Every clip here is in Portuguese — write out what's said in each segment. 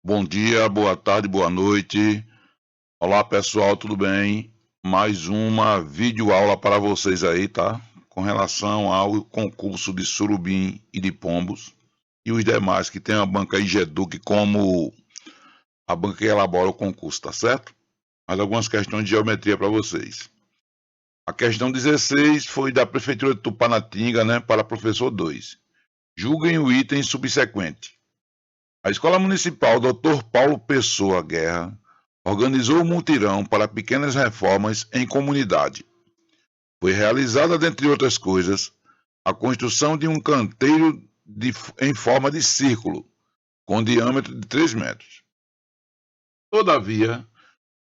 Bom dia, boa tarde, boa noite. Olá pessoal, tudo bem? Mais uma videoaula para vocês aí, tá? Com relação ao concurso de surubim e de pombos e os demais que tem a banca IGEDUC como a banca que elabora o concurso, tá certo? Mais algumas questões de geometria para vocês. A questão 16 foi da Prefeitura de Tupanatinga, né, para professor 2. Julguem o item subsequente. A Escola Municipal Dr. Paulo Pessoa Guerra organizou um mutirão para pequenas reformas em comunidade. Foi realizada, dentre outras coisas, a construção de um canteiro em forma de círculo, com diâmetro de 3 metros. Todavia,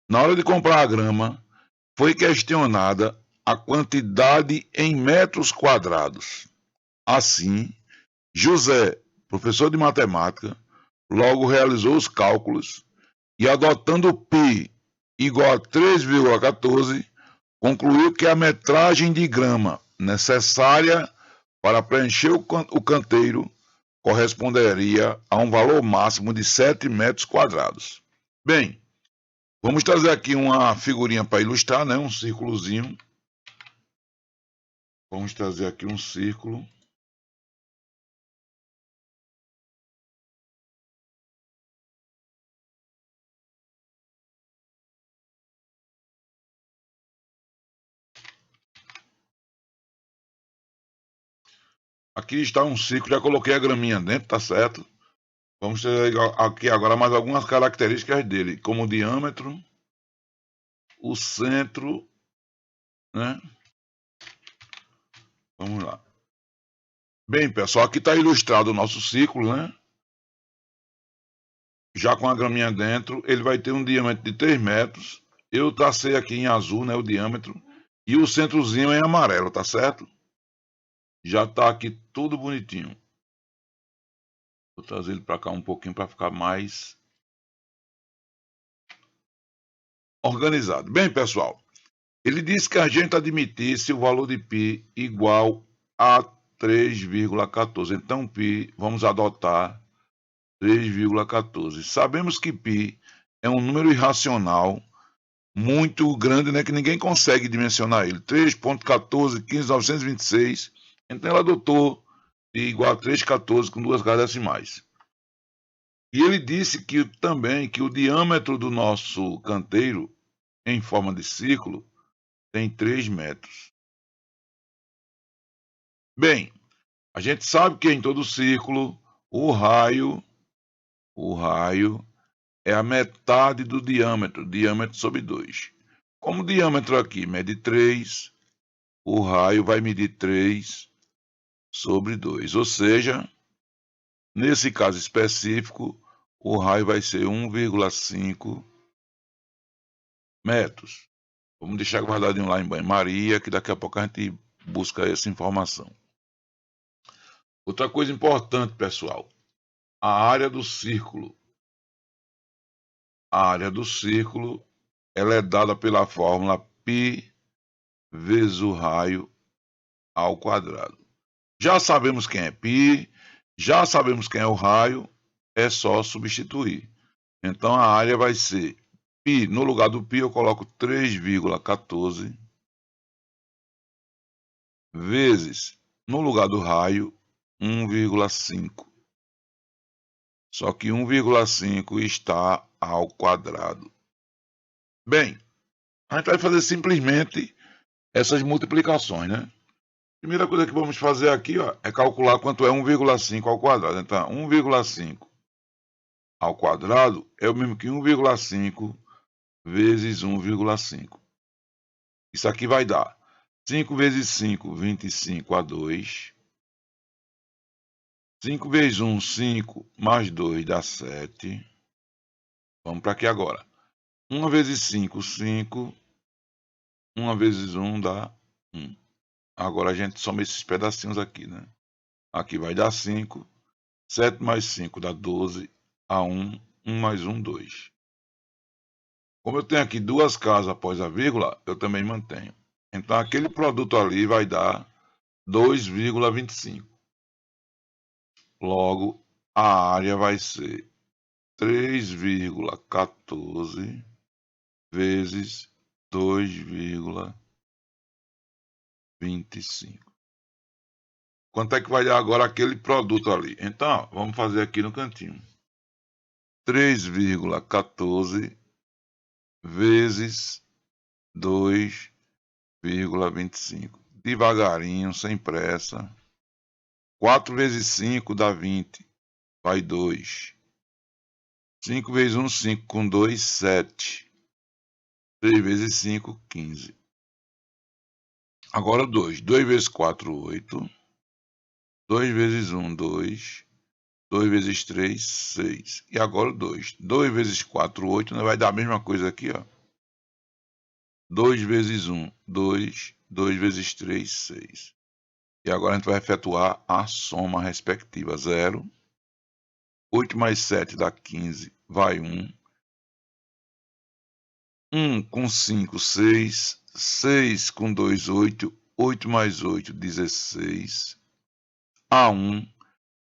na hora de comprar a grama, foi questionada a quantidade em metros quadrados. Assim, José, professor de matemática, logo realizou os cálculos e, adotando π igual a 3,14, concluiu que a metragem de grama necessária para preencher o canteiro corresponderia a um valor máximo de 7 metros quadrados. Bem, vamos trazer aqui uma figurinha para ilustrar, né? Um círculozinho. Vamos trazer aqui um círculo. Aqui está um círculo, já coloquei a graminha dentro, tá certo? Vamos ter aqui agora mais algumas características dele, como o diâmetro, o centro, né? Vamos lá. Bem, pessoal, aqui está ilustrado o nosso círculo, né? Já com a graminha dentro, ele vai ter um diâmetro de 3 metros. Eu tracei aqui em azul, né, o diâmetro. E o centrozinho em amarelo, tá certo? Já está aqui tudo bonitinho. Vou trazer ele para cá um pouquinho para ficar mais organizado. Bem, pessoal, ele disse que a gente admitisse o valor de π igual a 3,14. Então, π, vamos adotar 3,14. Sabemos que π é um número irracional muito grande, né, que ninguém consegue dimensionar ele. 3,14, 15,926. Então ela adotou igual a 3,14 com duas casas decimais. E ele disse que também que o diâmetro do nosso canteiro, em forma de círculo, tem 3 metros. Bem, a gente sabe que em todo círculo, o raio é a metade do diâmetro sobre 2. Como o diâmetro aqui mede 3, o raio vai medir 3 sobre 2. Ou seja, nesse caso específico, o raio vai ser 1,5 metros. Vamos deixar guardadinho lá em banho-maria, que daqui a pouco a gente busca essa informação. Outra coisa importante, pessoal, a área do círculo. A área do círculo ela é dada pela fórmula π vezes o raio ao quadrado. Já sabemos quem é π, já sabemos quem é o raio, é só substituir. Então a área vai ser π, no lugar do π eu coloco 3,14 vezes, no lugar do raio, 1,5. Só que 1,5 está ao quadrado. Bem, a gente vai fazer simplesmente essas multiplicações, né? Primeira coisa que vamos fazer aqui, ó, é calcular quanto é 1,5 ao quadrado. Então, 1,5 ao quadrado é o mesmo que 1,5 vezes 1,5. Isso aqui vai dar 5 vezes 5, 25 a 2. 5 vezes 1, 5, mais 2 dá 7. Vamos para aqui agora. 1 vezes 5, 5. 1 vezes 1 dá 1. Agora a gente soma esses pedacinhos aqui, né? Aqui vai dar 5. 7 mais 5 dá 12. A 1. 1 mais 1, 2. Como eu tenho aqui duas casas após a vírgula, eu também mantenho. Então aquele produto ali vai dar 2,25. Logo, a área vai ser 3,14 vezes 2,25. Quanto é que vai dar agora aquele produto ali? Então, ó, vamos fazer aqui no cantinho. 3,14 vezes 2,25. Devagarinho, sem pressa. 4 vezes 5 dá 20. Vai 2. 5 vezes 1, 5. Com 2, 7. 3 vezes 5, 15. Agora 2. 2 vezes 4, 8. 2 vezes 1, 2. 2 vezes 3, 6. E agora 2. 2 vezes 4, 8. Vai dar a mesma coisa aqui, ó. 2 vezes 1, 2. 2 vezes 3, 6. E agora a gente vai efetuar a soma respectiva. 0. 8 mais 7 dá 15. Vai 1. 1 com 5, 6. 6 com 2, 8. 8 mais 8, 16. A 1.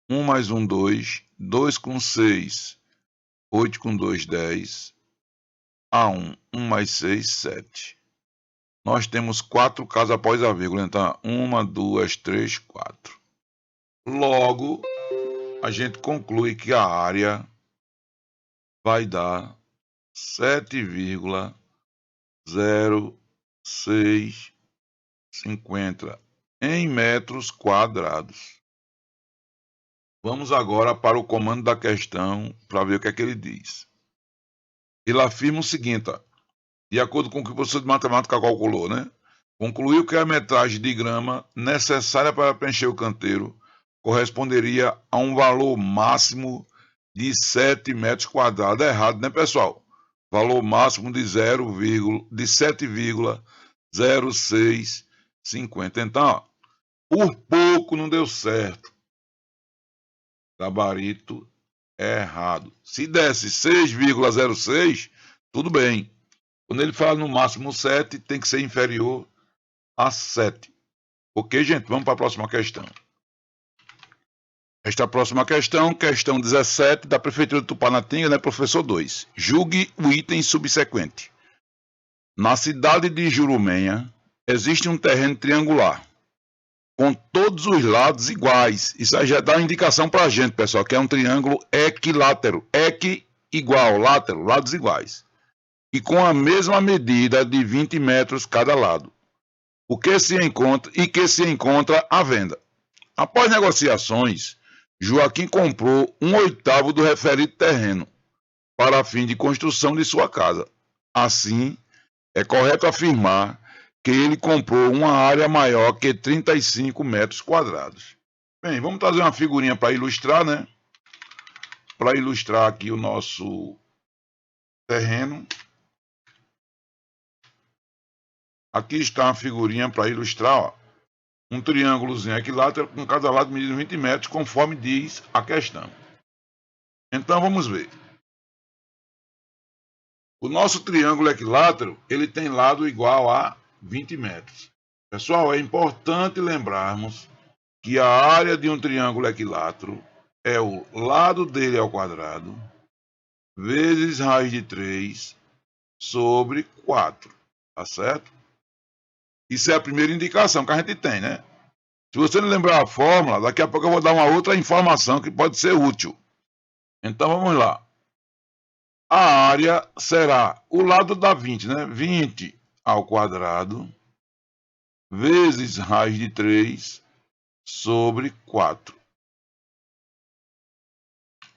1 mais 1, 2. 2 com 6. 8 com 2, 10. A 1. 1 mais 6, 7. Nós temos 4 casas após a vírgula. Então, 1, 2, 3, 4. Logo, a gente conclui que a área vai dar 7,0650 em metros quadrados. Vamos agora para o comando da questão para ver o que é que ele diz. Ele afirma o seguinte, ó, de acordo com o que o professor de matemática calculou, né? Concluiu que a metragem de grama necessária para preencher o canteiro corresponderia a um valor máximo de 7 metros quadrados. É errado, né, pessoal? Valor máximo de 7,0650. Então, ó, por pouco não deu certo. Gabarito é errado. Se desse 6,06, tudo bem. Quando ele fala no máximo 7, tem que ser inferior a 7. Ok, gente? Vamos para a próxima questão. Esta próxima questão, questão 17, da Prefeitura de Tupanatinga, né, professor 2. Julgue o item subsequente. Na cidade de Jurumenha, existe um terreno triangular, com todos os lados iguais. Isso aí já dá uma indicação para a gente, pessoal, que é um triângulo equilátero. Equi igual, látero, lados iguais. E com a mesma medida de 20 metros cada lado. O que se encontra à venda. Após negociações, Joaquim comprou 1/8 do referido terreno para fim de construção de sua casa. Assim, é correto afirmar que ele comprou uma área maior que 35 metros quadrados. Bem, vamos trazer uma figurinha para ilustrar, né? Para ilustrar aqui o nosso terreno. Aqui está uma figurinha para ilustrar, ó, um triângulozinho equilátero com cada lado medindo 20 metros, conforme diz a questão. Então vamos ver. O nosso triângulo equilátero, ele tem lado igual a 20 metros. Pessoal, é importante lembrarmos que a área de um triângulo equilátero é o lado dele ao quadrado vezes raiz de 3 sobre 4. Tá certo? Isso é a primeira indicação que a gente tem, né? Se você não lembrar a fórmula, daqui a pouco eu vou dar uma outra informação que pode ser útil. Então vamos lá. A área será o lado da 20, né? 20 ao quadrado vezes raiz de 3 sobre 4.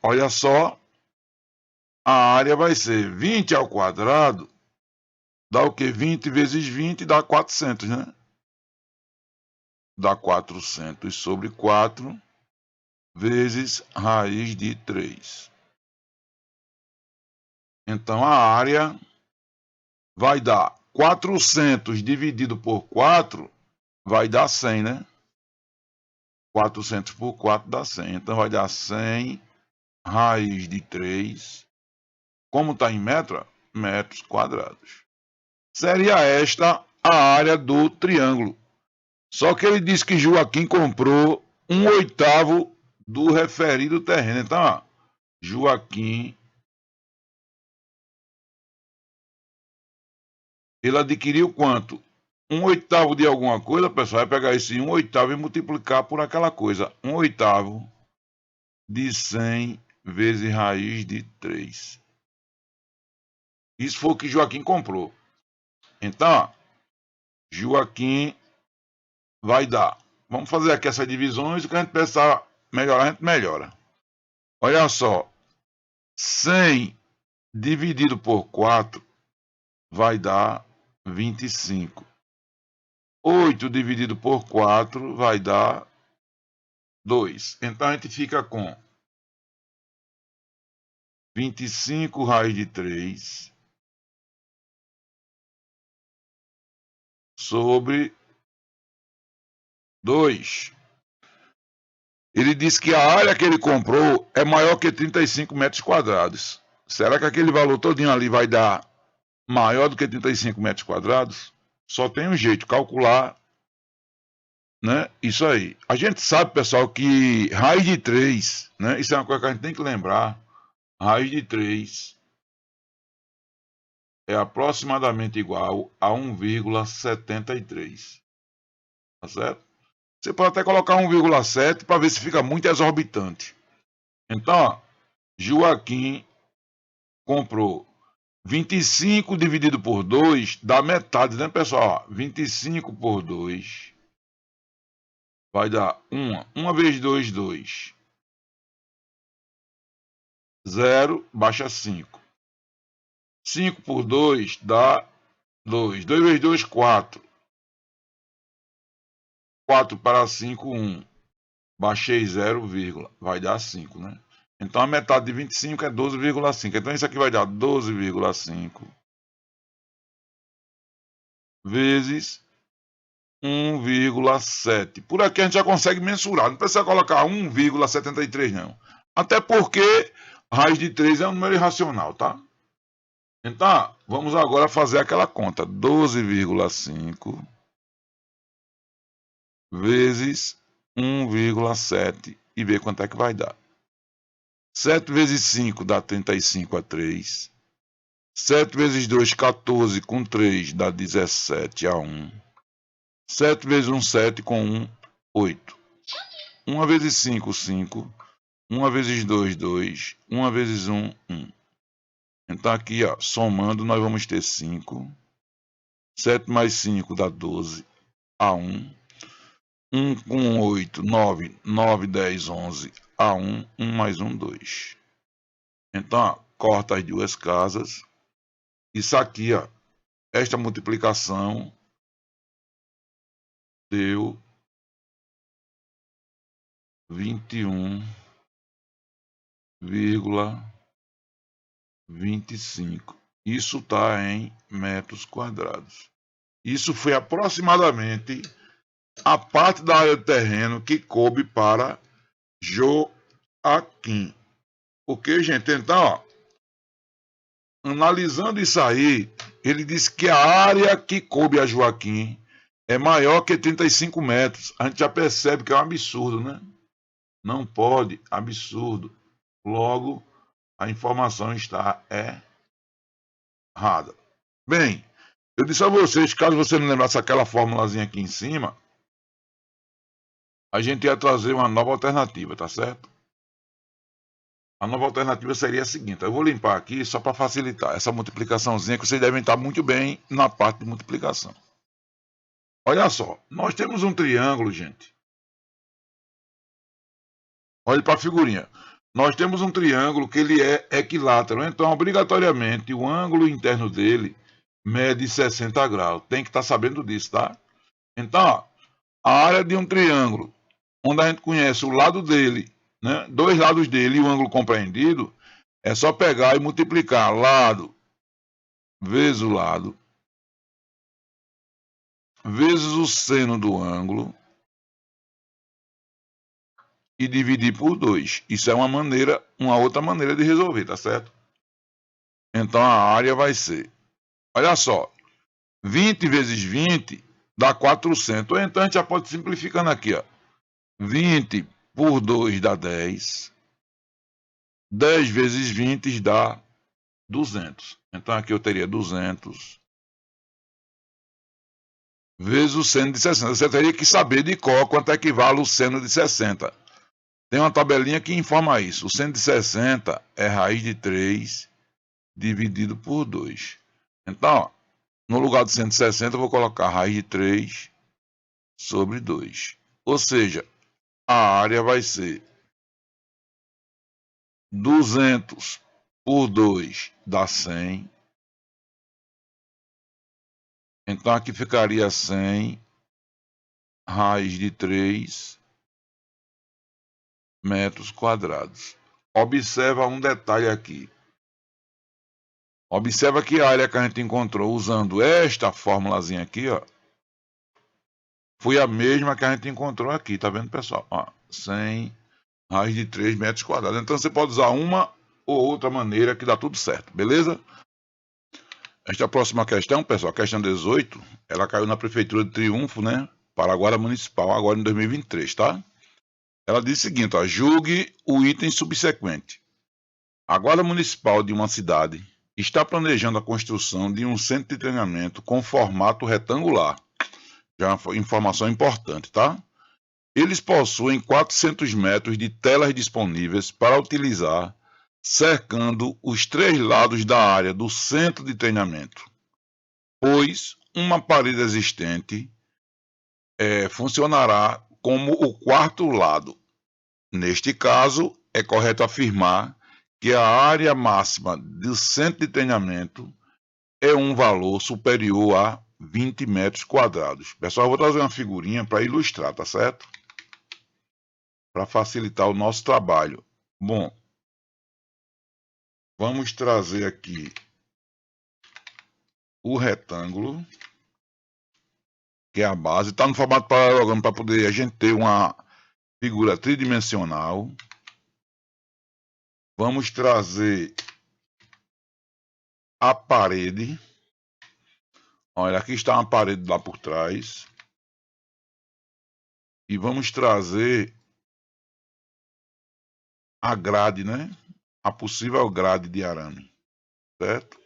Olha só, a área vai ser 20 ao quadrado, dá o quê? 20 vezes 20 dá 400, né? Dá 400 sobre 4 vezes raiz de 3. Então, a área vai dar 400 dividido por 4, vai dar 100, né? 400 por 4 dá 100. Então, vai dar 100 raiz de 3. Como está em metro? Metros quadrados. Seria esta a área do triângulo. Só que ele disse que Joaquim comprou 1/8 do referido terreno. Então, ó, Joaquim ele adquiriu quanto? 1/8 de alguma coisa, pessoal, vai pegar esse 1/8 e multiplicar por aquela coisa. 1/8 de 100 vezes raiz de 3. Isso foi o que Joaquim comprou. Então, Joaquim vai dar. Vamos fazer aqui essas divisões, o que a gente pensar melhorar, a gente melhora. Olha só, 100 dividido por 4 vai dar 25. 8 dividido por 4 vai dar 2. Então a gente fica com 25 raiz de 3 sobre 2. Ele disse que a área que ele comprou é maior que 35 metros quadrados. Será que aquele valor todinho ali vai dar maior do que 35 metros quadrados? Só tem um jeito, calcular, né? Isso aí. A gente sabe, pessoal, que raiz de 3, né? Isso é uma coisa que a gente tem que lembrar. Raiz de 3 é aproximadamente igual a 1,73. Tá certo? Você pode até colocar 1,7 para ver se fica muito exorbitante. Então, ó, Joaquim comprou 25 dividido por 2 dá metade, né, pessoal? 25 por 2 vai dar 1. 1 vezes 2, 2. 0, baixa 5. 5 por 2 dá 2. 2 vezes 2, 4. 4 para 5, 1. Baixei 0, vai dar 5, né? Então a metade de 25 é 12,5. Então isso aqui vai dar 12,5 vezes 1,7. Por aqui a gente já consegue mensurar. Não precisa colocar 1,73 não. Até porque raiz de 3 é um número irracional, tá? Então, vamos agora fazer aquela conta. 12,5 vezes 1,7 e ver quanto é que vai dar. 7 vezes 5 dá 35 a 3. 7 vezes 2, 14 com 3 dá 17 a 1. 7 vezes 1, 7 com 1, 8. 1 vezes 5, 5. 1 vezes 2, 2. 1 vezes 1, 1. Então aqui, ó, somando, nós vamos ter 5. 7 mais 5 dá 12 a 1. 1 com 8, 9. 9, 10, 11 a 1. 1 mais 1, 2. Então, ó, corta as duas casas. Isso aqui, ó, esta multiplicação deu 21,25. Isso está em metros quadrados. Isso foi aproximadamente a parte da área do terreno que coube para Joaquim. Ok, gente? Então, ó, analisando isso aí, ele disse que a área que coube a Joaquim é maior que 35 metros. A gente já percebe que é um absurdo, né? Não pode, absurdo. Logo, a informação está errada. Bem, eu disse a vocês, caso você não lembrasse aquela formulazinha aqui em cima, a gente ia trazer uma nova alternativa, tá certo? A nova alternativa seria a seguinte, eu vou limpar aqui só para facilitar essa multiplicaçãozinha que vocês devem estar muito bem na parte de multiplicação. Olha só, nós temos um triângulo, gente. Olhe para a figurinha. Nós temos um triângulo que ele é equilátero, então obrigatoriamente o ângulo interno dele mede 60 graus. Tem que estar sabendo disso, tá? Então, ó, a área de um triângulo, onde a gente conhece o lado dele, né, dois lados dele e o ângulo compreendido, é só pegar e multiplicar lado vezes o lado, vezes o seno do ângulo e dividir por 2. Isso é uma outra maneira de resolver, tá certo? Então a área vai ser, olha só, 20 vezes 20 dá 400. Ou então a gente já pode simplificando aqui, ó. 20 por 2 dá 10. 10 vezes 20 dá 200. Então aqui eu teria 200 vezes o seno de 60. Você teria que saber de cor quanto equivale o seno de 60. Tem uma tabelinha que informa isso. O seno de 60 é raiz de 3 dividido por 2. Então, ó, no lugar de 160, eu vou colocar raiz de 3 sobre 2. Ou seja, a área vai ser 200 por 2 dá 100. Então, aqui ficaria 100 raiz de 3 metros quadrados. Observa um detalhe aqui. Observa que a área que a gente encontrou usando esta formulazinha aqui, ó, foi a mesma que a gente encontrou aqui, tá vendo, pessoal? Ó, 100 raiz de 3 metros quadrados. Então, você pode usar uma ou outra maneira que dá tudo certo, beleza? Esta próxima questão, pessoal, questão 18, ela caiu na Prefeitura de Triunfo, né? Paraguaira Municipal, agora em 2023, tá? Ela diz o seguinte, ó, julgue o item subsequente. A Guarda Municipal de uma cidade está planejando a construção de um centro de treinamento com formato retangular. Já é uma informação importante, tá? Eles possuem 400 metros de telas disponíveis para utilizar, cercando os 3 lados da área do centro de treinamento, pois uma parede existente funcionará como o quarto lado. Neste caso, é correto afirmar que a área máxima do centro de treinamento é um valor superior a 20 metros quadrados. Pessoal, eu vou trazer uma figurinha para ilustrar, tá certo? Para facilitar o nosso trabalho. Bom, vamos trazer aqui o retângulo, que é a base. Está no formato paralelogramo para poder a gente ter uma figura tridimensional. Vamos trazer a parede. Olha, aqui está uma parede lá por trás. E vamos trazer a grade, né? A possível grade de arame, certo?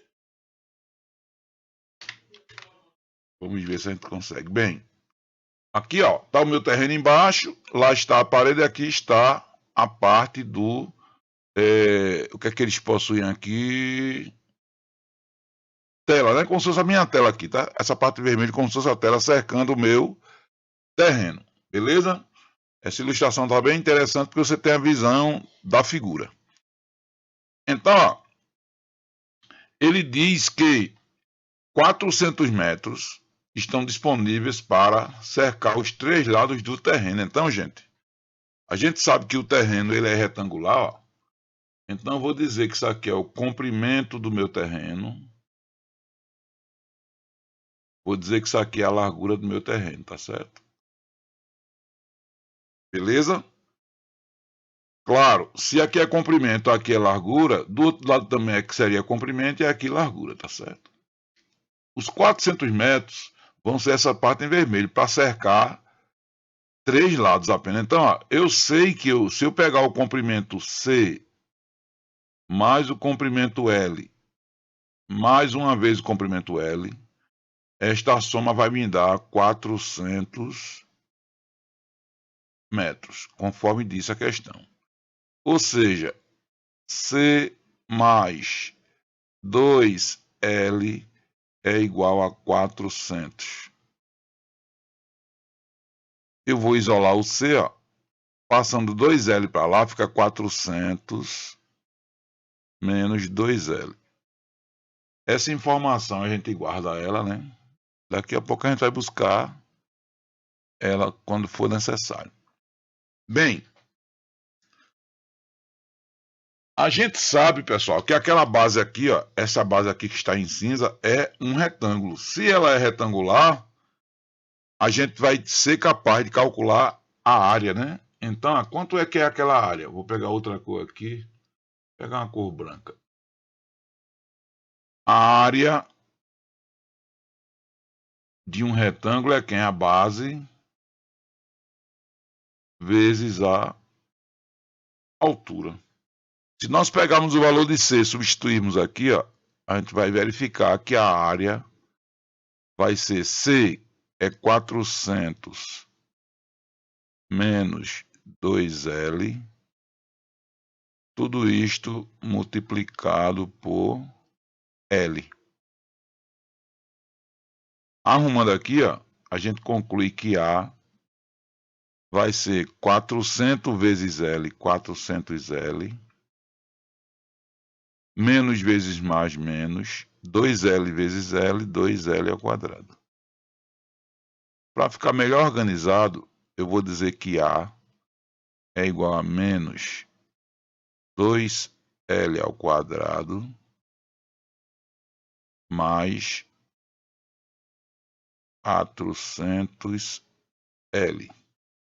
Vamos ver se a gente consegue. Bem, aqui, ó, tá o meu terreno embaixo, lá está a parede, aqui está a parte do... o que é que eles possuem aqui? Tela, né? Como se fosse a minha tela aqui, tá? Essa parte vermelha como se fosse a tela cercando o meu terreno, beleza? Essa ilustração tá bem interessante porque você tem a visão da figura. Então, ó, ele diz que 400 metros estão disponíveis para cercar os 3 lados do terreno. Então, gente, a gente sabe que o terreno ele é retangular, ó. Então, eu vou dizer que isso aqui é o comprimento do meu terreno. Vou dizer que isso aqui é a largura do meu terreno, tá certo? Beleza? Claro, se aqui é comprimento, aqui é largura, do outro lado também é que seria comprimento e aqui largura, tá certo? Os 400 metros vão ser essa parte em vermelho, para cercar 3 lados apenas. Então, ó, eu sei que se eu pegar o comprimento C mais o comprimento L, mais uma vez o comprimento L, esta soma vai me dar 400 metros, conforme disse a questão. Ou seja, C mais 2L é igual a 400. Eu vou isolar o C, ó, passando 2L para lá, fica 400 menos 2L. Essa informação a gente guarda ela, né? Daqui a pouco a gente vai buscar ela quando for necessário. Bem, a gente sabe, pessoal, que aquela base aqui, ó, essa base aqui que está em cinza é um retângulo. Se ela é retangular, a gente vai ser capaz de calcular a área, né? Então, quanto é que é aquela área? Vou pegar outra cor aqui, vou pegar uma cor branca. A área de um retângulo é quem? A base vezes a altura. Se nós pegarmos o valor de C e substituirmos aqui, ó, a gente vai verificar que a área vai ser C é 400 menos 2L, tudo isto multiplicado por L. Arrumando aqui, ó, a gente conclui que A vai ser 400 vezes L, 400L, menos vezes mais, menos, 2L vezes L, 2L ao quadrado. Para ficar melhor organizado, eu vou dizer que A é igual a menos 2L ao quadrado mais 400L.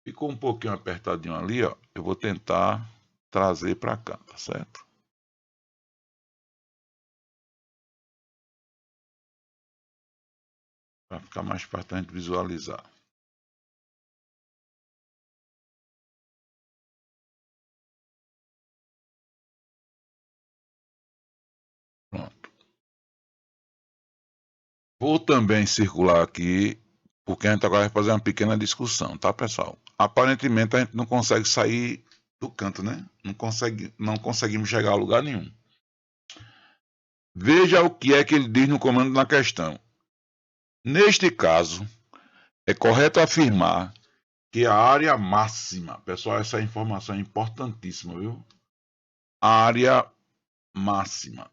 Ficou um pouquinho apertadinho ali, ó. Eu vou tentar trazer para cá, tá certo? Para ficar mais fácil a gente visualizar. Pronto. Vou também circular aqui, porque a gente agora vai fazer uma pequena discussão, tá, pessoal? Aparentemente a gente não consegue sair do canto, né? Não conseguimos chegar a lugar nenhum. Veja o que é que ele diz no comando na questão. Neste caso, é correto afirmar que a área máxima, pessoal, essa informação é importantíssima, viu? A área máxima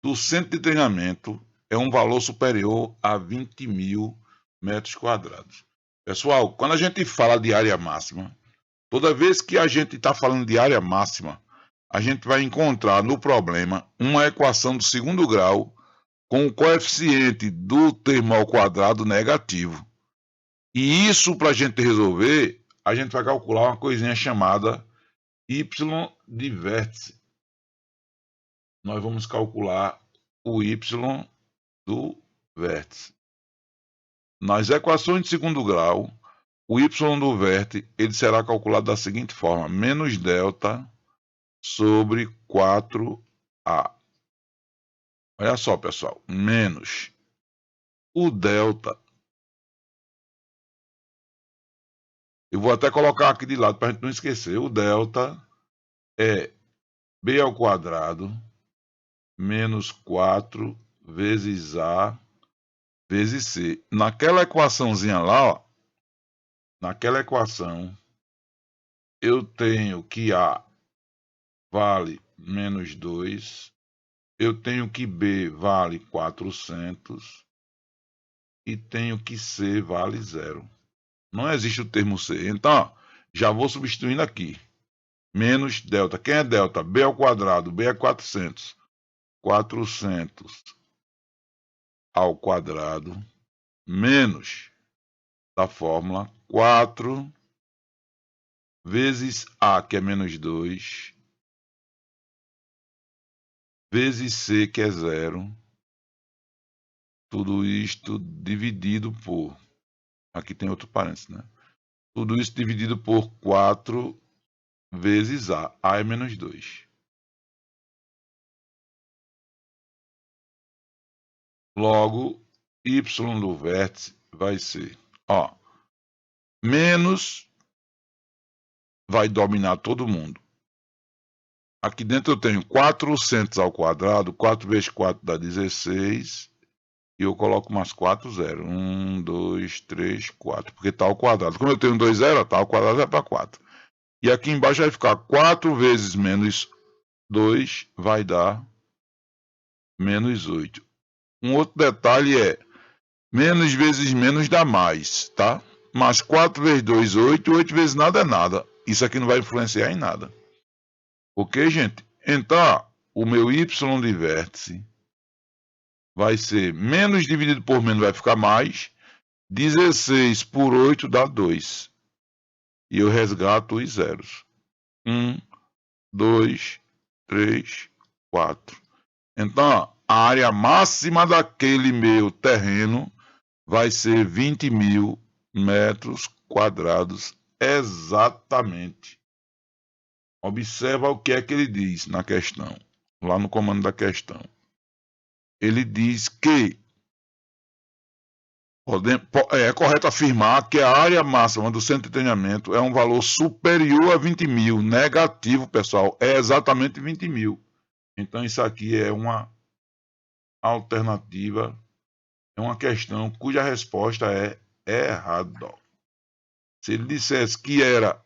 do centro de treinamento é um valor superior a 20 mil metros quadrados. Pessoal, quando a gente fala de área máxima, toda vez que a gente está falando de área máxima, a gente vai encontrar no problema uma equação do segundo grau com o coeficiente do termo ao quadrado negativo. E isso, para a gente resolver, a gente vai calcular uma coisinha chamada y de vértice. Nós vamos calcular o y do vértice. Nas equações de segundo grau, o y do vértice ele será calculado da seguinte forma: menos delta sobre 4a. Olha só, pessoal, menos o delta. Eu vou até colocar aqui de lado para a gente não esquecer. O delta é b ao quadrado menos 4 vezes a vezes c. Naquela equaçãozinha lá, ó, naquela equação, eu tenho que a vale menos 2, eu tenho que b vale 400 e tenho que c vale 0. Não existe o termo c. Então, ó, já vou substituindo aqui. Menos delta. Quem é delta? B ao quadrado. B é 400. 400 ao quadrado menos da fórmula 4 vezes A, que é menos 2, vezes C, que é 0. Tudo isto dividido por... Aqui tem outro parênteses, né? Tudo isso dividido por 4 vezes A. A é menos 2. Logo, y do vértice vai ser, ó, menos vai dominar todo mundo. Aqui dentro eu tenho 400 ao quadrado, 4 vezes 4 dá 16, e eu coloco mais 4 zeros. 1, 2, 3, 4, porque está ao quadrado. Como eu tenho 2 zeros, está ao quadrado é para 4. E aqui embaixo vai ficar 4 vezes menos 2, vai dar menos 8. Um outro detalhe é, menos vezes menos dá mais, tá? Mas 4 vezes 2, 8, 8 vezes nada é nada. Isso aqui não vai influenciar em nada. Ok, gente? Então, o meu y de vértice vai ser menos dividido por menos, vai ficar mais. 16 por 8 dá 2. E eu resgato os zeros. 1, 2, 3, 4. Então, a área máxima daquele meu terreno vai ser 20 mil metros quadrados exatamente. Observa o que é que ele diz na questão, lá no comando da questão. Ele diz que É correto afirmar que a área máxima do centro de treinamento é um valor superior a 20 mil. Negativo, pessoal, é exatamente 20 mil. Então, isso aqui é uma alternativa, é uma questão cuja resposta é errada. Se ele dissesse que era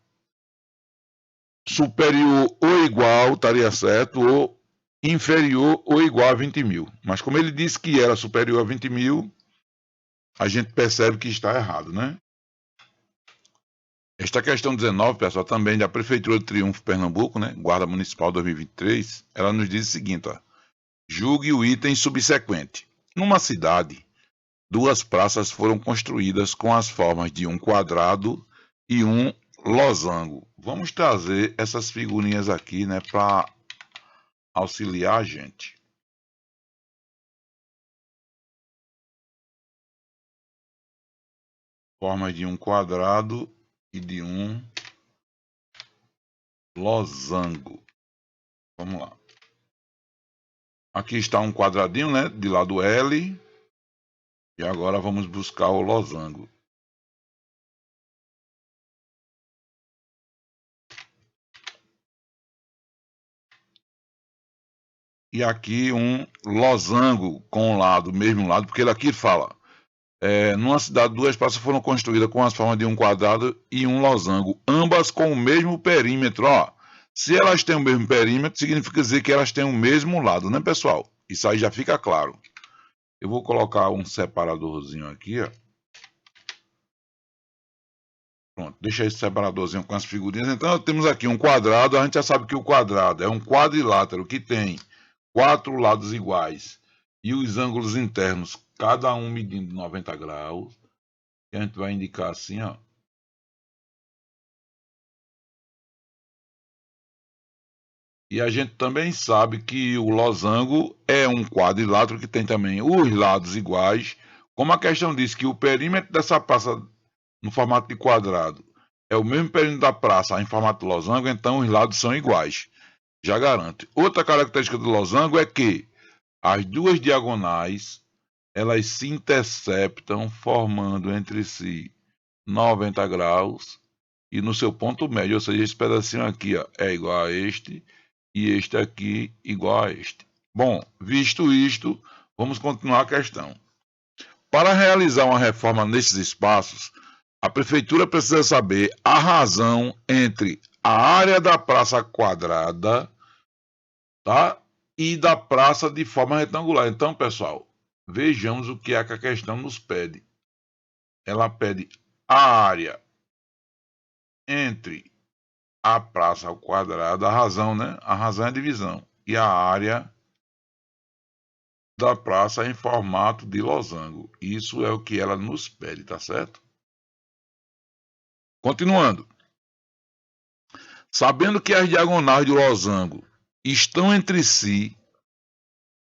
superior ou igual, estaria certo, ou inferior ou igual a 20 mil. Mas como ele disse que era superior a 20 mil, a gente percebe que está errado, né? Esta questão 19, pessoal, também da Prefeitura de Triunfo, Pernambuco, né? Guarda Municipal 2023, ela nos diz o seguinte, ó. Julgue o item subsequente. Numa cidade, duas praças foram construídas com as formas de um quadrado e um losango. Vamos trazer essas figurinhas aqui, né, para auxiliar a gente. Formas de um quadrado e de um losango. Vamos lá. Aqui está um quadradinho, né, de lado L. E agora vamos buscar o losango. E aqui um losango com o lado, mesmo lado, porque ele aqui fala, numa cidade, duas praças foram construídas com as formas de um quadrado e um losango, ambas com o mesmo perímetro. Ó, se elas têm o mesmo perímetro, significa dizer que elas têm o mesmo lado, né, pessoal? Isso aí já fica claro. Eu vou colocar um separadorzinho aqui, ó. Pronto, deixa esse separadorzinho com as figurinhas. Então, temos aqui um quadrado. A gente já sabe que o quadrado é um quadrilátero que tem 4 lados iguais e os ângulos internos, cada um medindo 90 graus. E a gente vai indicar assim, ó. E a gente também sabe que o losango é um quadrilátero que tem também os lados iguais. Como a questão diz que o perímetro dessa praça no formato de quadrado é o mesmo perímetro da praça em formato de losango, então os lados são iguais. Já garante. Outra característica do losango é que as duas diagonais elas se interceptam formando entre si 90 graus e no seu ponto médio, ou seja, esse pedacinho aqui ó, é igual a este e este aqui igual a este. Bom, visto isto, vamos continuar a questão. Para realizar uma reforma nesses espaços, a prefeitura precisa saber a razão entre a área da praça quadrada, tá? E da praça de forma retangular. Então, pessoal, vejamos o que é que a questão nos pede. Ela pede a área entre a praça ao quadrado, a razão, né? A razão é a divisão. E a área da praça em formato de losango. Isso é o que ela nos pede, tá certo? Continuando. Sabendo que as diagonais do losango estão entre si,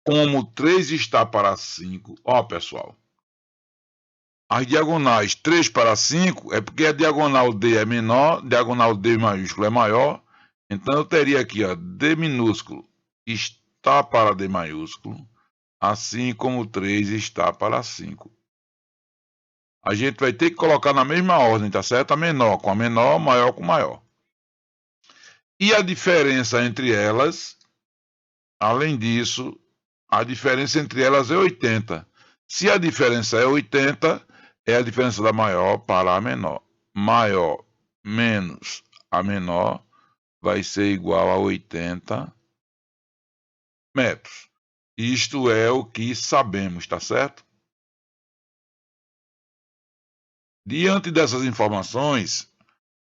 como 3 está para 5. Ó, pessoal. As diagonais 3 para 5 é porque a diagonal D é menor, diagonal D maiúsculo é maior. Então eu teria aqui, ó, D minúsculo está para D maiúsculo, assim como 3 está para 5. A gente vai ter que colocar na mesma ordem, tá certo? A menor com a menor, maior com maior. E a diferença entre elas, além disso, a diferença entre elas é 80. Se a diferença é 80, é a diferença da maior para a menor. Maior menos a menor vai ser igual a 80 metros. Isto é o que sabemos, tá certo? Diante dessas informações,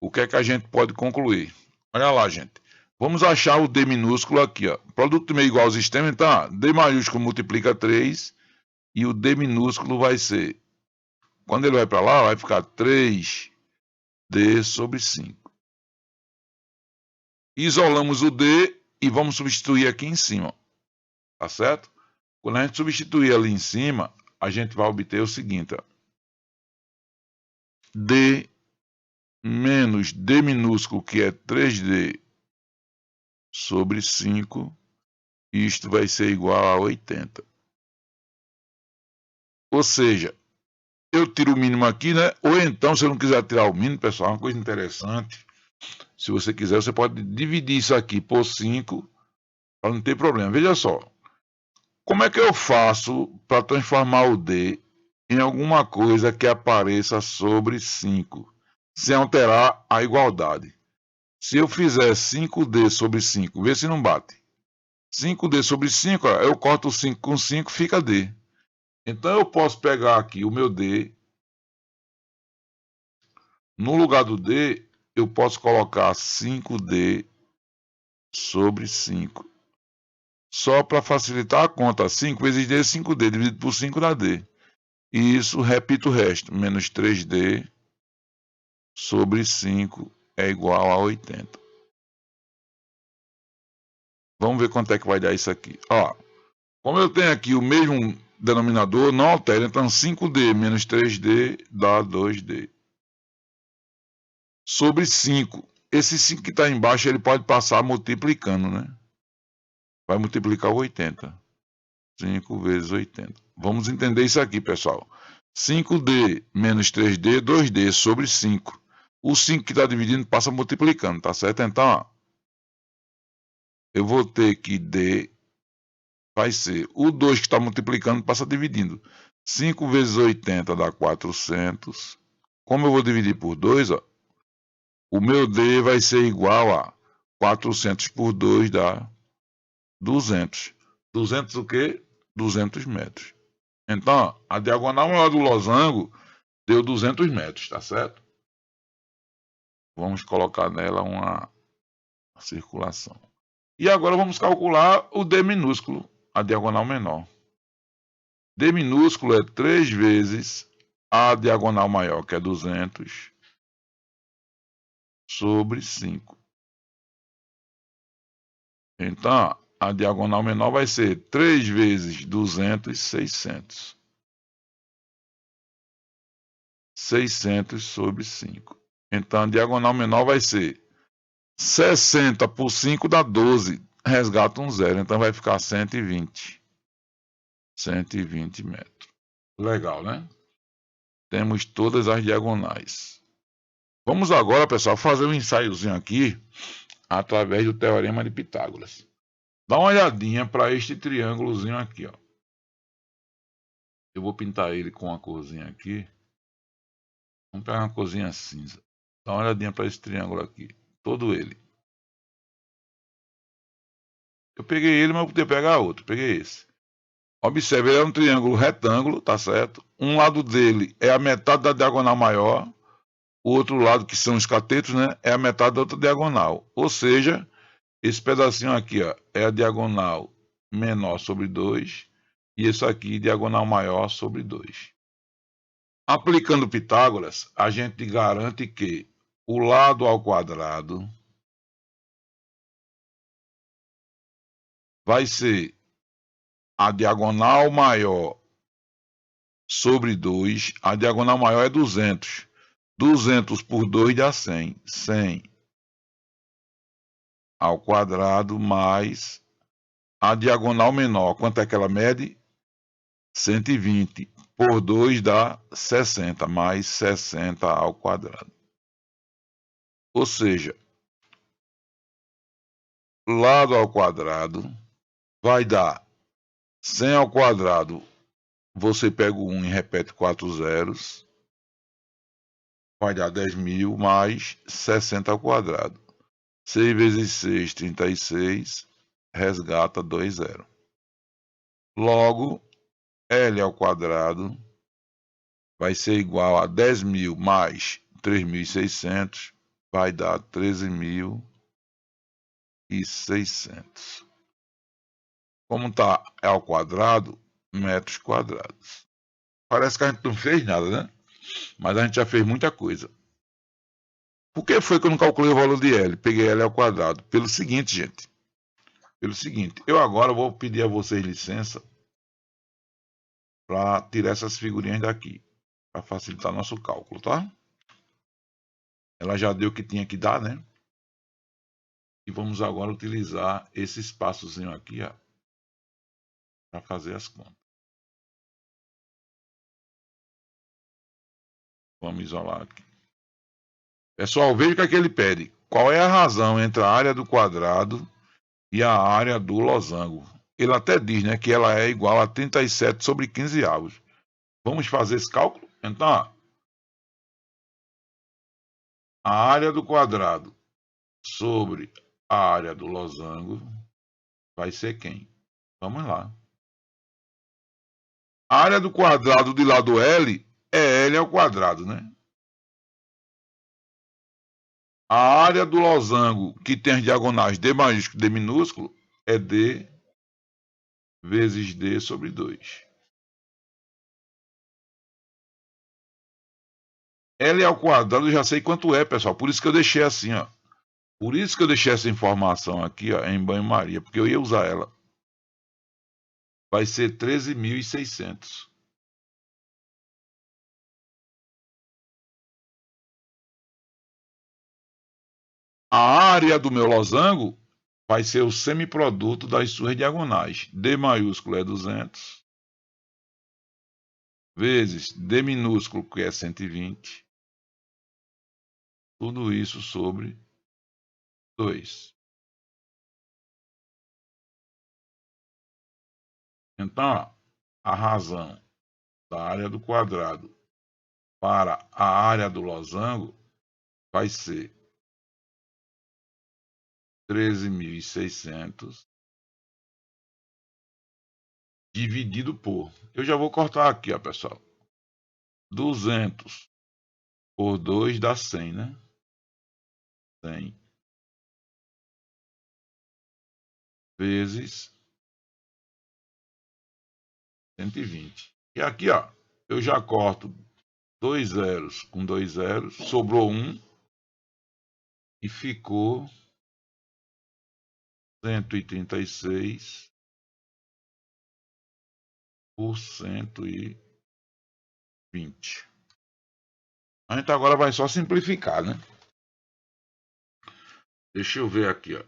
o que é que a gente pode concluir? Olha lá, gente. Vamos achar o D minúsculo aqui, ó. Produto de meio igual ao sistema, então, D maiúsculo multiplica 3 e o D minúsculo vai ser, quando ele vai para lá, vai ficar 3D sobre 5. Isolamos o D e vamos substituir aqui em cima, tá certo? Quando a gente substituir ali em cima, a gente vai obter o seguinte, ó. D menos D minúsculo, que é 3D sobre 5, isto vai ser igual a 80. Ou seja, eu tiro o mínimo aqui, né? Ou então, se eu não quiser tirar o mínimo, pessoal, uma coisa interessante, se você quiser, você pode dividir isso aqui por 5, para não ter problema. Veja só, como é que eu faço para transformar o D em alguma coisa que apareça sobre 5, sem alterar a igualdade? Se eu fizer 5D sobre 5, vê se não bate. 5D sobre 5, ó, eu corto o 5 com 5, fica D. Então eu posso pegar aqui o meu D. No lugar do D, eu posso colocar 5D sobre 5. Só para facilitar a conta, 5 vezes D é 5D, dividido por 5 dá D. E isso, repito o resto, menos 3D sobre 5 é igual a 80. Vamos ver quanto é que vai dar isso aqui. Ó, como eu tenho aqui o mesmo denominador, não altera. Então 5D menos 3D dá 2D. Sobre 5. Esse 5 que está embaixo, ele pode passar multiplicando, né? Vai multiplicar 80. 5 vezes 80. Vamos entender isso aqui, pessoal. 5D menos 3D, 2D sobre 5. O 5 que está dividindo passa multiplicando, tá certo? Então, ó, eu vou ter que D vai ser o 2 que está multiplicando passa dividindo. 5 vezes 80 dá 400. Como eu vou dividir por 2, ó, o meu D vai ser igual a 400 por 2 dá 200. 200 o quê? 200 metros. Então, a diagonal maior do losango deu 200 metros, tá certo? Vamos colocar nela uma circulação. E agora vamos calcular o D minúsculo, a diagonal menor. D minúsculo é 3 vezes a diagonal maior, que é 200, sobre 5. Então, a diagonal menor vai ser 3 vezes 200, 600. 600 sobre 5. Então, a diagonal menor vai ser 60 por 5 dá 12. Resgata um zero, então vai ficar 120. 120 metros. Legal, né? Temos todas as diagonais. Vamos agora, pessoal, fazer um ensaiozinho aqui através do Teorema de Pitágoras. Dá uma olhadinha para este triângulozinho aqui, ó. Eu vou pintar ele com uma corzinha aqui. Vamos pegar uma corzinha cinza. Dá uma olhadinha para esse triângulo aqui. Todo ele. Eu peguei ele, mas eu podia pegar outro. Peguei esse. Observe, ele é um triângulo retângulo, tá certo? Um lado dele é a metade da diagonal maior. O outro lado, que são os catetos, né? É a metade da outra diagonal. Ou seja, esse pedacinho aqui, ó, é a diagonal menor sobre 2. E esse aqui, diagonal maior sobre 2. Aplicando Pitágoras, a gente garante que o lado ao quadrado vai ser a diagonal maior sobre 2. A diagonal maior é 200. 200 por 2 dá 100. 100 ao quadrado mais a diagonal menor. Quanto é que ela mede? 120 por 2 dá 60, mais 60 ao quadrado. Ou seja, lado ao quadrado vai dar 100 ao quadrado. Você pega o 1 e repete 4 zeros. Vai dar 10.000 mais 60 ao quadrado. 6 vezes 6, 36. Resgata 2 zeros. Logo, L ao quadrado vai ser igual a 10.000 mais 3.600. Vai dar 13.600. Como está ao quadrado, metros quadrados. Parece que a gente não fez nada, né? Mas a gente já fez muita coisa. Por que foi que eu não calculei o valor de L? Peguei L ao quadrado. Pelo seguinte, gente. Pelo seguinte. Eu agora vou pedir a vocês licença para tirar essas figurinhas daqui. Para facilitar nosso cálculo, tá? Ela já deu o que tinha que dar, né? E vamos agora utilizar esse espaçozinho aqui, para fazer as contas. Vamos isolar aqui. Pessoal, veja o que é que ele pede. Qual é a razão entre a área do quadrado e a área do losango? Ele até diz, né, que ela é igual a 37 sobre 15 avos. Vamos fazer esse cálculo? Então, ó, a área do quadrado sobre a área do losango vai ser quem? Vamos lá. A área do quadrado de lado L é L ao quadrado, né? A área do losango, que tem as diagonais D maiúsculo e D minúsculo, é D vezes D sobre 2. L ao quadrado eu já sei quanto é, pessoal. Por isso que eu deixei assim, ó. Por isso que eu deixei essa informação aqui, ó, em banho-maria, porque eu ia usar ela. Vai ser 13.600. A área do meu losango vai ser o semiproduto das suas diagonais. D maiúsculo é 200, vezes D minúsculo, que é 120. Tudo isso sobre 2. Então, a razão da área do quadrado para a área do losango vai ser 13.600 dividido por... Eu já vou cortar aqui, ó, pessoal. 200 por 2 dá 100, né? 100 vezes 120. E aqui, ó, eu já corto 2 zeros com 2 zeros, sobrou 1 e ficou 136 por 120. A gente agora vai só simplificar, né? Deixa eu ver aqui, ó.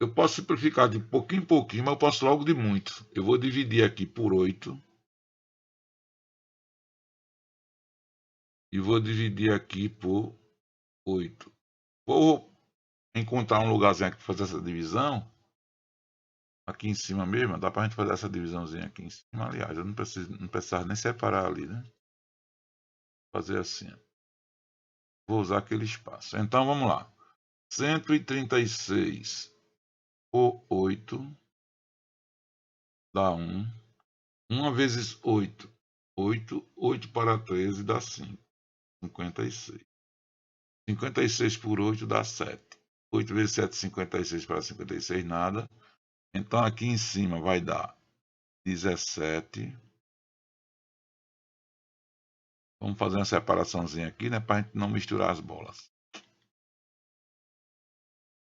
Eu posso simplificar de pouquinho em pouquinho, mas eu posso logo de muito. Eu vou dividir aqui por 8. E vou dividir aqui por 8. Vou encontrar um lugarzinho aqui para fazer essa divisão. Aqui em cima mesmo, dá para a gente fazer essa divisãozinha aqui em cima. Aliás, eu não precisava nem separar ali, né? Fazer assim. Vou usar aquele espaço. Então, vamos lá. 136 por 8 dá 1. 1 vezes 8. 8. 8 para 13 dá 5. 56. 56 por 8 dá 7. 8 vezes 7, 56 para 56, nada. Então, aqui em cima vai dar 17. Vamos fazer uma separaçãozinha aqui, né? Para a gente não misturar as bolas.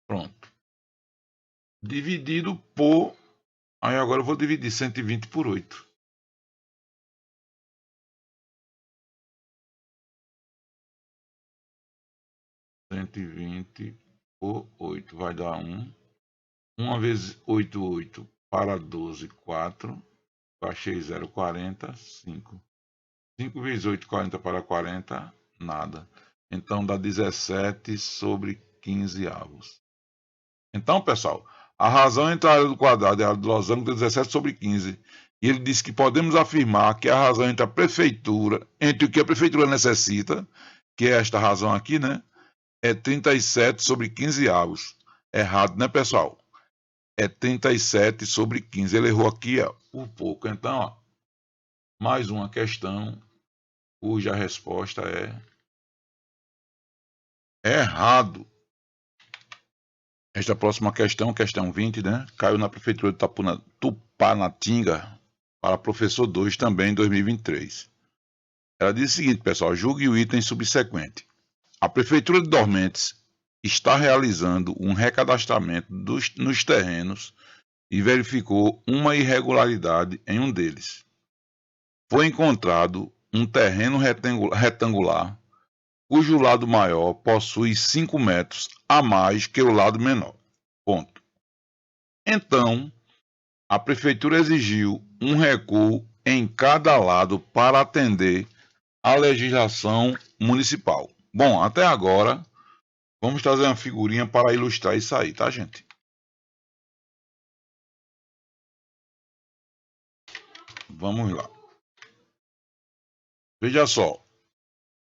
Pronto. Dividido por... Aí agora eu vou dividir 120 por 8. Cento e vinte por 8 vai dar 1. 1 vezes 8, 8 para 12, 4. Baixei 0, 40, 5. 5 vezes 8, 40 para 40, nada. Então dá 17 sobre 15 avos. Então, pessoal, a razão entre a área do quadrado e a área do losango é 17 sobre 15. E ele disse que podemos afirmar que a razão entre a prefeitura, entre o que a prefeitura necessita, que é esta razão aqui, né? É 37 sobre 15 avos. Errado, né, pessoal? É 37 sobre 15. Ele errou aqui, ó, por pouco. Então, ó, mais uma questão cuja resposta é errado. Esta próxima questão, questão 20, né? Caiu na prefeitura de Tupanatinga para professor 2 também em 2023. Ela diz o seguinte, pessoal, julgue o item subsequente. A prefeitura de Dormentes está realizando um recadastramento nos terrenos e verificou uma irregularidade em um deles. Foi encontrado um terreno retangular cujo lado maior possui 5 metros a mais que o lado menor. Ponto. Então, a prefeitura exigiu um recuo em cada lado para atender a legislação municipal. Bom, até agora, vamos trazer uma figurinha para ilustrar isso aí, tá, gente? Vamos lá. Veja só,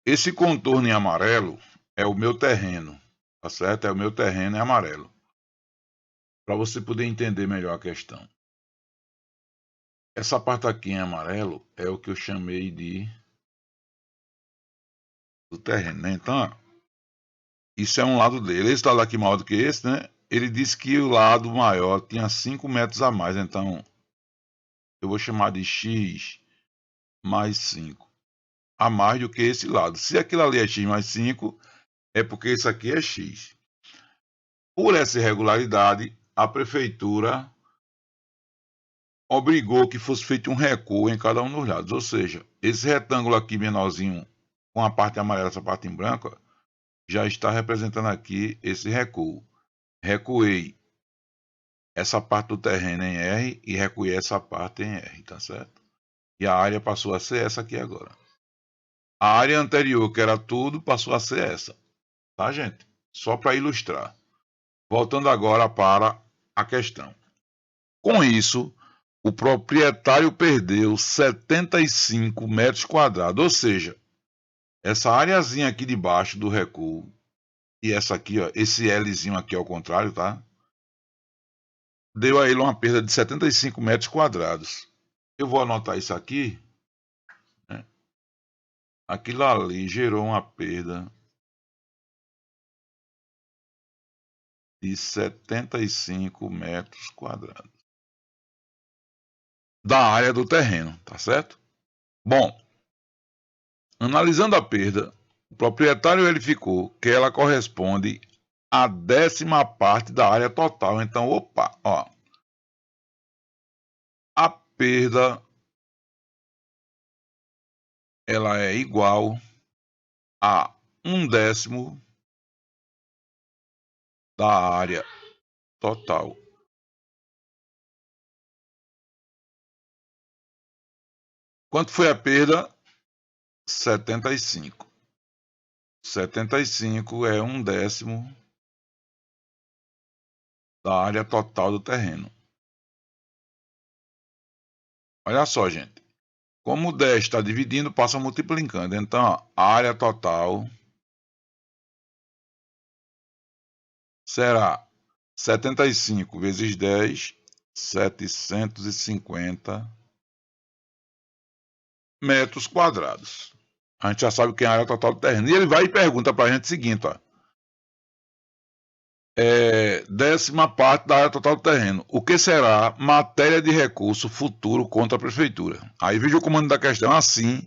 esse contorno em amarelo é o meu terreno, tá certo? É o meu terreno em amarelo. Para você poder entender melhor a questão. Essa parte aqui em amarelo é o que eu chamei do terreno, né? Então, isso é um lado dele. Esse lado aqui maior do que esse, né? Ele disse que o lado maior tinha 5 metros a mais, então eu vou chamar de x mais 5 a mais do que esse lado. Se aquilo ali é x mais 5, é porque isso aqui é x. Por essa irregularidade, a prefeitura obrigou que fosse feito um recuo em cada um dos lados. Ou seja, esse retângulo aqui menorzinho, com a parte amarela, essa parte em branca, já está representando aqui esse recuo. Recuei essa parte do terreno em R e recuei essa parte em R, tá certo? E a área passou a ser essa aqui agora. A área anterior, que era tudo, passou a ser essa, tá, gente? Só para ilustrar. Voltando agora para a questão. Com isso, o proprietário perdeu 75 metros quadrados, ou seja, essa areazinha aqui de baixo do recuo e essa aqui, ó, esse Lzinho aqui ao contrário, tá? Deu a ele uma perda de 75 metros quadrados. Eu vou anotar isso aqui, né? Aquilo ali gerou uma perda de 75 metros quadrados da área do terreno, tá certo? Bom, analisando a perda, o proprietário verificou que ela corresponde à 10ª parte da área total. Então, opa, ó, a perda ela é igual a 1/10 da área total. Quanto foi a perda? 75. 75 é 1/10 da área total do terreno. Olha só, gente. Como o 10 está dividindo, passa multiplicando. Então, ó, a área total será 75 vezes 10, 750 metros quadrados. A gente já sabe que é a área total do terreno. E ele vai e pergunta para a gente o seguinte, ó. 10ª parte da área total do terreno. O que será matéria de recurso futuro contra a prefeitura? Aí veja o comando da questão. Assim,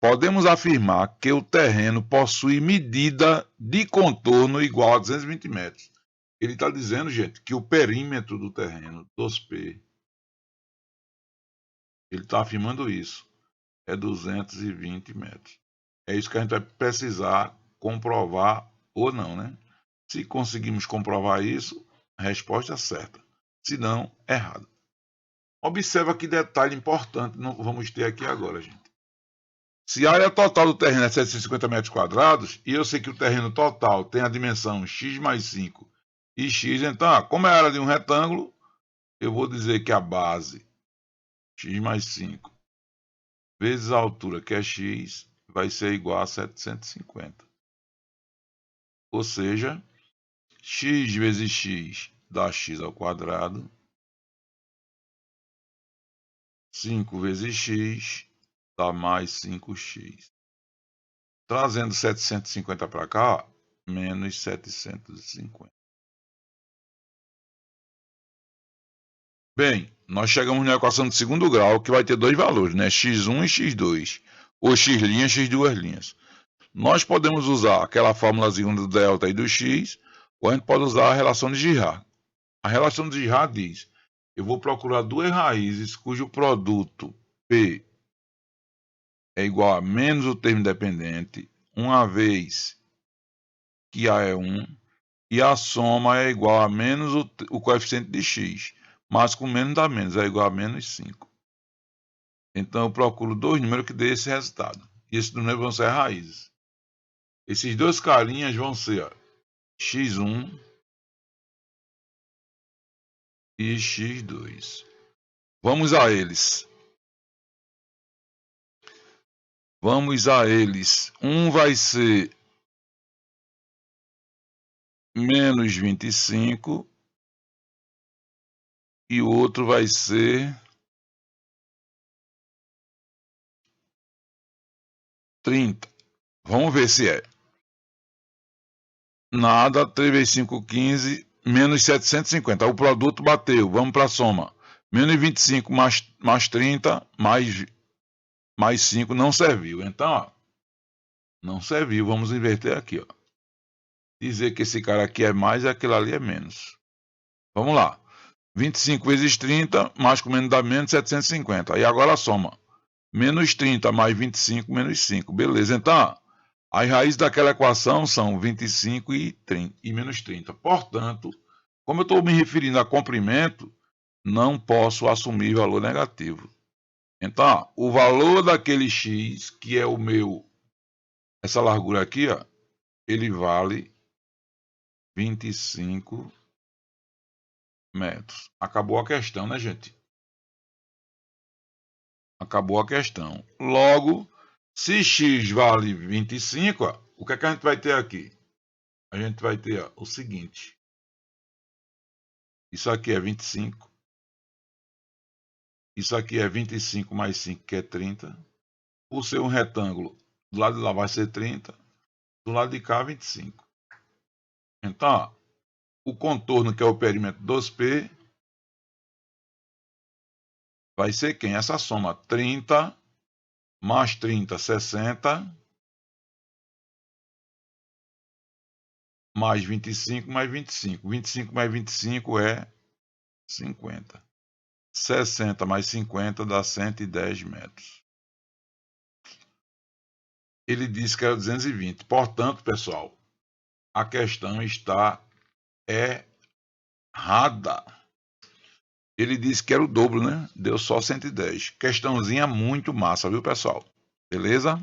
podemos afirmar que o terreno possui medida de contorno igual a 220 metros. Ele está dizendo, gente, que o perímetro do terreno, 2P, ele está afirmando isso, é 220 metros. É isso que a gente vai precisar comprovar ou não, né? Se conseguimos comprovar isso, a resposta é certa. Se não, errada. Observa que detalhe importante vamos ter aqui agora, gente. Se a área total do terreno é 750 metros quadrados, e eu sei que o terreno total tem a dimensão x mais 5 e x, então, como é a área de um retângulo, eu vou dizer que a base, x mais 5, vezes a altura, que é x, vai ser igual a 750. Ou seja, x vezes x dá x ao quadrado. 5 vezes x dá mais 5x. Trazendo 750 para cá, menos 750. Bem, nós chegamos na equação de segundo grau, que vai ter dois valores, né? x1 e x2. Ou x', x2'. Nós podemos usar aquela fórmulazinha do delta e do x, ou a gente pode usar a relação de Girard. A relação de Girard diz: eu vou procurar duas raízes cujo produto P é igual a menos o termo dependente, uma vez que A é 1, e a soma é igual a menos o coeficiente de x, mas com menos dá menos, é igual a menos 5. Então eu procuro dois números que dê esse resultado. e esse número vão ser raízes. Esses dois carinhas vão ser ó, x1 e x2. Vamos a eles. Um vai ser menos 25 e o outro vai ser 30. Vamos ver se é. Nada, 3 vezes 5, 15, menos 750. O produto bateu, vamos para a soma. Menos 25 mais 30, mais 5 não serviu. Então, ó, não serviu. Vamos inverter aqui. Ó. Dizer que esse cara aqui é mais e aquele ali é menos. Vamos lá. 25 vezes 30, mais com menos dá menos 750. Aí agora soma. Menos 30 mais 25, menos 5. Beleza, então, ó, as raízes daquela equação são 25 e menos 30. Portanto, como eu estou me referindo a comprimento, não posso assumir valor negativo. Então, ó, o valor daquele x, que é o meu, essa largura aqui, ó, ele vale 25 metros. Acabou a questão, né, gente? Acabou a questão. Logo, se x vale 25, ó, o que é que a gente vai ter aqui? A gente vai ter ó, o seguinte. Isso aqui é 25. Isso aqui é 25 mais 5, que é 30. Por ser um retângulo, do lado de lá vai ser 30. Do lado de cá, 25. Então, ó, o contorno, que é o perímetro 2P, vai ser quem? Essa soma, 30 mais 30, 60, mais 25 mais 25. 25 mais 25 é 50. 60 mais 50 dá 110 metros. Ele disse que era 220. Portanto, pessoal, a questão está errada. Ele disse que era o dobro, né? Deu só 110. Questãozinha muito massa, viu, pessoal? Beleza?